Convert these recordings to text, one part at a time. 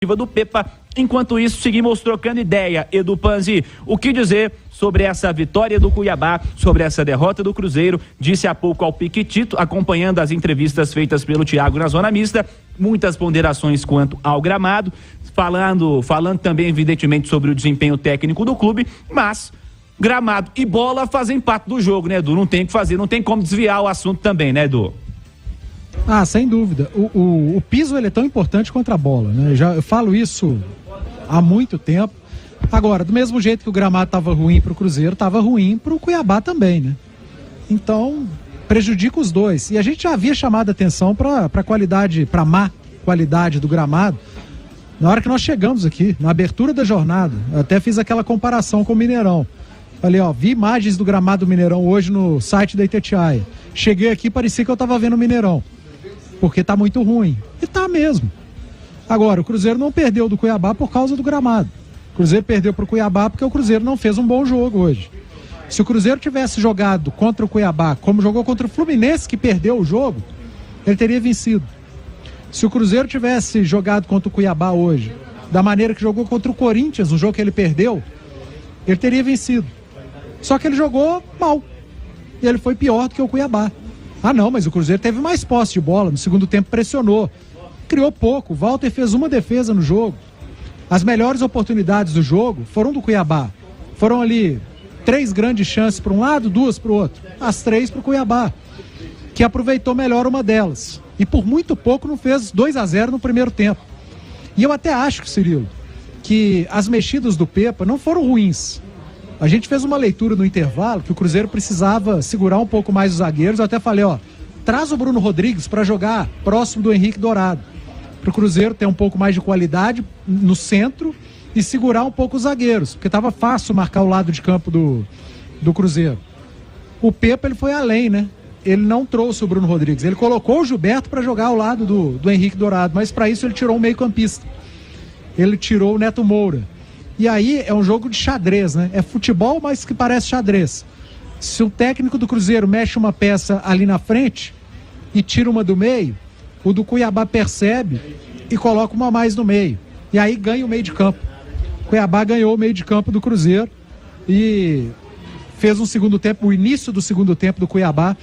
do Pepa. Enquanto isso, seguimos trocando ideia. Edu Panzi, o que dizer sobre essa vitória do Cuiabá, sobre essa derrota do Cruzeiro? Disse há pouco ao Piquitito, acompanhando as entrevistas feitas pelo Thiago na zona mista, muitas ponderações quanto ao gramado, falando também evidentemente sobre o desempenho técnico do clube, mas gramado e bola fazem parte do jogo, né, Edu? Não tem o que fazer, não tem como desviar o assunto também, né, Edu? Ah, sem dúvida. O piso ele é tão importante quanto a bola, né? Eu falo isso há muito tempo. Agora, do mesmo jeito que o gramado estava ruim para o Cruzeiro, estava ruim para o Cuiabá também, né? Então, prejudica os dois. E a gente já havia chamado a atenção para a qualidade, para a má qualidade do gramado, na hora que nós chegamos aqui, na abertura da jornada. Eu até fiz aquela comparação com o Mineirão. Falei, vi imagens do gramado do Mineirão hoje no site da Itatiaia. Cheguei aqui, parecia que eu estava vendo o Mineirão, porque tá muito ruim. E tá mesmo. Agora, o Cruzeiro não perdeu do Cuiabá por causa do gramado. O Cruzeiro perdeu pro Cuiabá porque o Cruzeiro não fez um bom jogo hoje. Se o Cruzeiro tivesse jogado contra o Cuiabá, como jogou contra o Fluminense, que perdeu o jogo, ele teria vencido. Se o Cruzeiro tivesse jogado contra o Cuiabá hoje, da maneira que jogou contra o Corinthians, um jogo que ele perdeu, ele teria vencido. Só que ele jogou mal. E ele foi pior do que o Cuiabá. Ah não, mas o Cruzeiro teve mais posse de bola, no segundo tempo pressionou, criou pouco, o Walter fez uma defesa no jogo. As melhores oportunidades do jogo foram do Cuiabá, foram ali 3 grandes chances para um lado, 2 para o outro, as 3 para o Cuiabá, que aproveitou melhor uma delas, e por muito pouco não fez 2-0 no primeiro tempo. E eu até acho, Cirilo, que as mexidas do Pepa não foram ruins. A gente fez uma leitura no intervalo que o Cruzeiro precisava segurar um pouco mais os zagueiros. Eu até falei, traz o Bruno Rodrigues para jogar próximo do Henrique Dourado, para o Cruzeiro ter um pouco mais de qualidade no centro e segurar um pouco os zagueiros, porque estava fácil marcar o lado de campo do Cruzeiro. O Pepa, ele foi além, né? Ele não trouxe o Bruno Rodrigues, ele colocou o Gilberto para jogar ao lado do Henrique Dourado, mas para isso ele tirou um meio-campista. Ele tirou o Neto Moura. E aí é um jogo de xadrez, né? É futebol, mas que parece xadrez. Se o técnico do Cruzeiro mexe uma peça ali na frente e tira uma do meio, o do Cuiabá percebe e coloca uma a mais no meio. E aí ganha o meio de campo. O Cuiabá ganhou o meio de campo do Cruzeiro e fez um segundo tempo. O início do segundo tempo do Cuiabá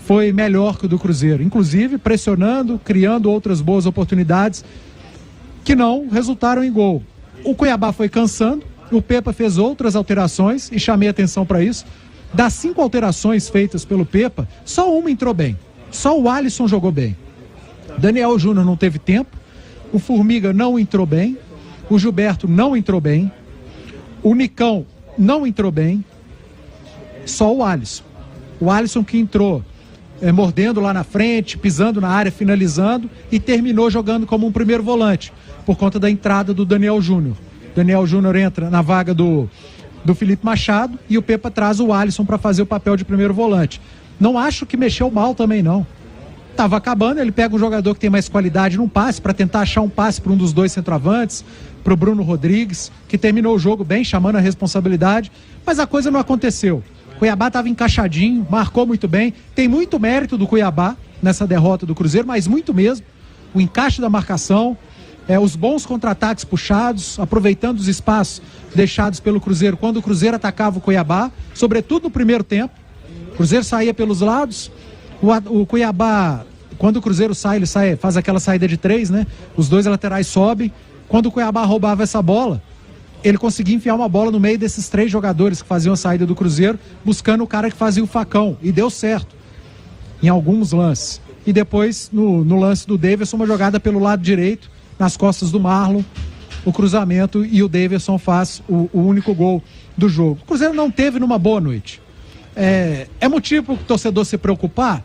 foi melhor que o do Cruzeiro. Inclusive pressionando, criando outras boas oportunidades que não resultaram em gol. O Cuiabá foi cansando, o Pepa fez outras alterações e chamei atenção para isso. Das 5 alterações feitas pelo Pepa, só uma entrou bem. Só o Alisson jogou bem. Daniel Júnior não teve tempo, o Formiga não entrou bem, o Gilberto não entrou bem, o Nicão não entrou bem, só o Alisson. O Alisson que entrou mordendo lá na frente, pisando na área, finalizando e terminou jogando como um primeiro volante, por conta da entrada do Daniel Júnior. Daniel Júnior entra na vaga do Felipe Machado e o Pepa traz o Alisson para fazer o papel de primeiro volante. Não acho que mexeu mal também não. Tava acabando, ele pega um jogador que tem mais qualidade num passe, para tentar achar um passe para um dos 2 centroavantes, para o Bruno Rodrigues, que terminou o jogo bem, chamando a responsabilidade, mas a coisa não aconteceu. Cuiabá estava encaixadinho, marcou muito bem, tem muito mérito do Cuiabá nessa derrota do Cruzeiro, mas muito mesmo. O encaixe da marcação, os bons contra-ataques puxados, aproveitando os espaços deixados pelo Cruzeiro quando o Cruzeiro atacava o Cuiabá, sobretudo no primeiro tempo. O Cruzeiro saía pelos lados, o Cuiabá, quando o Cruzeiro sai, ele faz aquela saída de 3, né? Os 2 laterais sobem. Quando o Cuiabá roubava essa bola, ele conseguia enfiar uma bola no meio desses 3 jogadores que faziam a saída do Cruzeiro, buscando o cara que fazia o facão, e deu certo em alguns lances. E depois, no lance do Davidson, uma jogada pelo lado direito, nas costas do Marlon, o cruzamento, e o Davidson faz o único gol do jogo. O Cruzeiro não teve numa boa noite. É motivo para o torcedor se preocupar?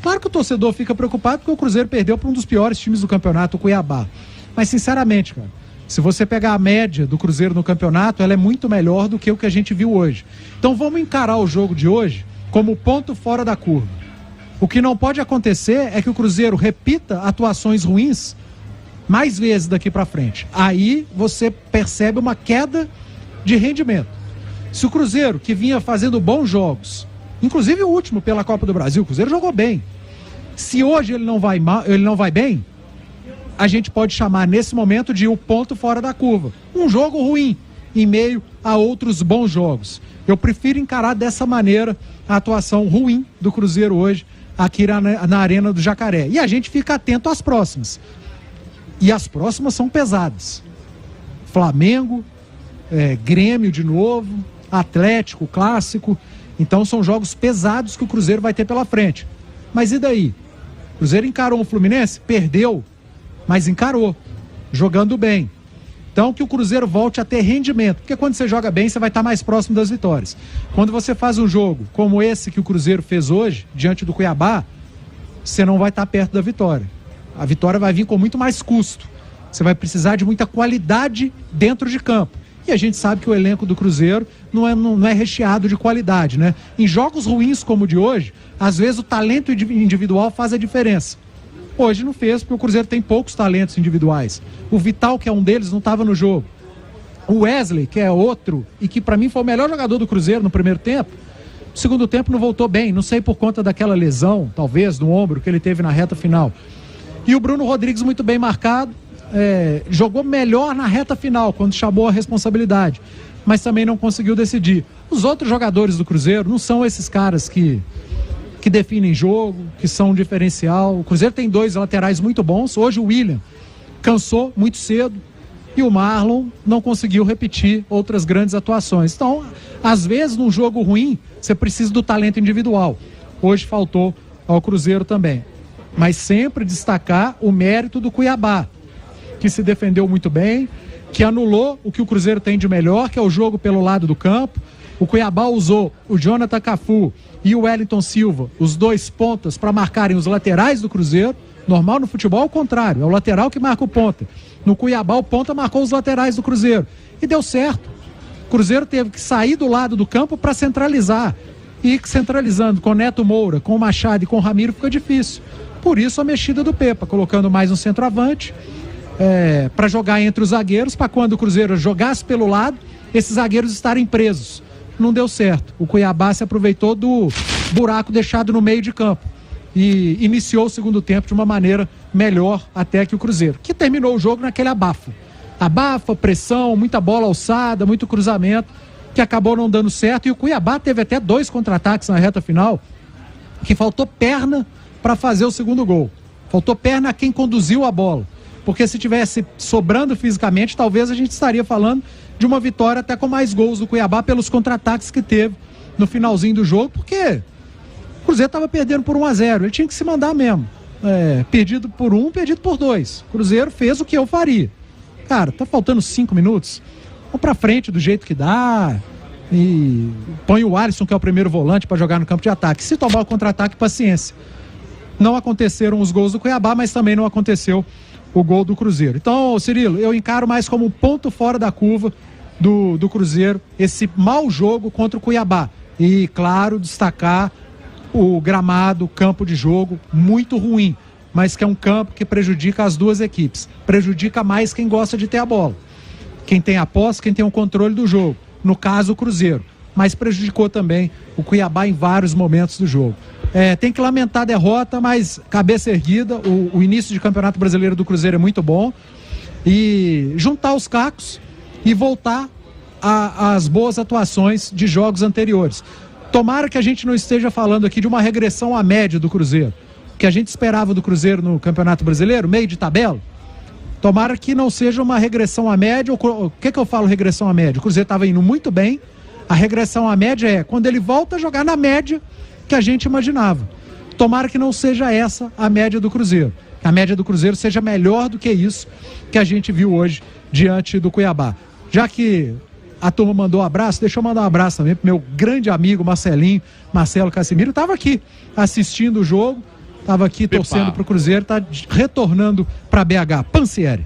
Claro que o torcedor fica preocupado porque o Cruzeiro perdeu para um dos piores times do campeonato, o Cuiabá. Mas sinceramente, cara, se você pegar a média do Cruzeiro no campeonato, ela é muito melhor do que o que a gente viu hoje. Então vamos encarar o jogo de hoje como ponto fora da curva. O que não pode acontecer é que o Cruzeiro repita atuações ruins mais vezes daqui para frente. Aí você percebe uma queda de rendimento. Se o Cruzeiro, que vinha fazendo bons jogos, inclusive o último pela Copa do Brasil, o Cruzeiro jogou bem. Se hoje ele não vai bem, a gente pode chamar nesse momento de o ponto fora da curva. Um jogo ruim em meio a outros bons jogos. Eu prefiro encarar dessa maneira a atuação ruim do Cruzeiro hoje aqui na Arena do Jacaré. E a gente fica atento às próximas. E as próximas são pesadas. Flamengo, Grêmio de novo, Atlético, Clássico. Então são jogos pesados que o Cruzeiro vai ter pela frente. Mas e daí? O Cruzeiro encarou o Fluminense? Perdeu, mas encarou, jogando bem. Então que o Cruzeiro volte a ter rendimento, porque quando você joga bem, você vai estar mais próximo das vitórias. Quando você faz um jogo como esse que o Cruzeiro fez hoje, diante do Cuiabá, você não vai estar perto da vitória. A vitória vai vir com muito mais custo. Você vai precisar de muita qualidade dentro de campo. E a gente sabe que o elenco do Cruzeiro não é recheado de qualidade, né? Em jogos ruins como o de hoje, às vezes o talento individual faz a diferença. Hoje não fez, porque o Cruzeiro tem poucos talentos individuais. O Vital, que é um deles, não estava no jogo. O Wesley, que é outro, e que para mim foi o melhor jogador do Cruzeiro no primeiro tempo, no segundo tempo não voltou bem, não sei por conta daquela lesão, talvez, no ombro que ele teve na reta final. E o Bruno Rodrigues muito bem marcado, jogou melhor na reta final, quando chamou a responsabilidade, mas também não conseguiu decidir. Os outros jogadores do Cruzeiro não são esses caras que definem jogo, que são um diferencial. O Cruzeiro tem 2 laterais muito bons. Hoje o William cansou muito cedo e o Marlon não conseguiu repetir outras grandes atuações. Então, às vezes, num jogo ruim, você precisa do talento individual. Hoje faltou ao Cruzeiro também. Mas sempre destacar o mérito do Cuiabá, que se defendeu muito bem, que anulou o que o Cruzeiro tem de melhor, que é o jogo pelo lado do campo. O Cuiabá usou o Jonathan Cafu e o Wellington Silva, os 2 pontas, para marcarem os laterais do Cruzeiro. Normal no futebol é o contrário, é o lateral que marca o ponta. No Cuiabá o ponta marcou os laterais do Cruzeiro. E deu certo. O Cruzeiro teve que sair do lado do campo para centralizar. E centralizando com Neto Moura, com o Machado e com o Ramiro fica difícil. Por isso a mexida do Pepa, colocando mais um centroavante para jogar entre os zagueiros, para quando o Cruzeiro jogasse pelo lado, esses zagueiros estarem presos. Não deu certo. O Cuiabá se aproveitou do buraco deixado no meio de campo e iniciou o segundo tempo de uma maneira melhor até que o Cruzeiro, que terminou o jogo naquele abafa, pressão, muita bola alçada, muito cruzamento, que acabou não dando certo. E o Cuiabá teve até 2 contra-ataques na reta final, que faltou perna para fazer o segundo gol. Faltou perna a quem conduziu a bola, porque se tivesse sobrando fisicamente, talvez a gente estaria falando de uma vitória até com mais gols do Cuiabá pelos contra-ataques que teve no finalzinho do jogo, porque o Cruzeiro estava perdendo por 1-0, ele tinha que se mandar mesmo. Perdido por 1, perdido por 2. O Cruzeiro fez o que eu faria. Cara, tá faltando 5 minutos, vamos pra frente do jeito que dá e põe o Alisson, que é o primeiro volante, para jogar no campo de ataque. Se tomar o contra-ataque, paciência. Não aconteceram os gols do Cuiabá, mas também não aconteceu o gol do Cruzeiro. Então, Cirilo, eu encaro mais como um ponto fora da curva do Cruzeiro, esse mau jogo contra o Cuiabá. E, claro, destacar o gramado, o campo de jogo, muito ruim, mas que é um campo que prejudica as duas equipes. Prejudica mais quem gosta de ter a bola. Quem tem a posse, quem tem o controle do jogo. No caso, o Cruzeiro. Mas prejudicou também o Cuiabá em vários momentos do jogo. Tem que lamentar a derrota, mas cabeça erguida. O início de Campeonato Brasileiro do Cruzeiro é muito bom. E juntar os cacos e voltar às boas atuações de jogos anteriores. Tomara que a gente não esteja falando aqui de uma regressão à média do Cruzeiro. O que a gente esperava do Cruzeiro no Campeonato Brasileiro, meio de tabela. Tomara que não seja uma regressão à média. O que eu falo regressão à média? O Cruzeiro estava indo muito bem. A regressão à média é quando ele volta a jogar na média que a gente imaginava. Tomara que não seja essa a média do Cruzeiro. Que a média do Cruzeiro seja melhor do que isso que a gente viu hoje diante do Cuiabá. Já que a turma mandou um abraço, deixa eu mandar um abraço também pro meu grande amigo Marcelo Casimiro. Estava aqui assistindo o jogo, estava aqui torcendo pro Cruzeiro, está retornando para BH. Pansieri.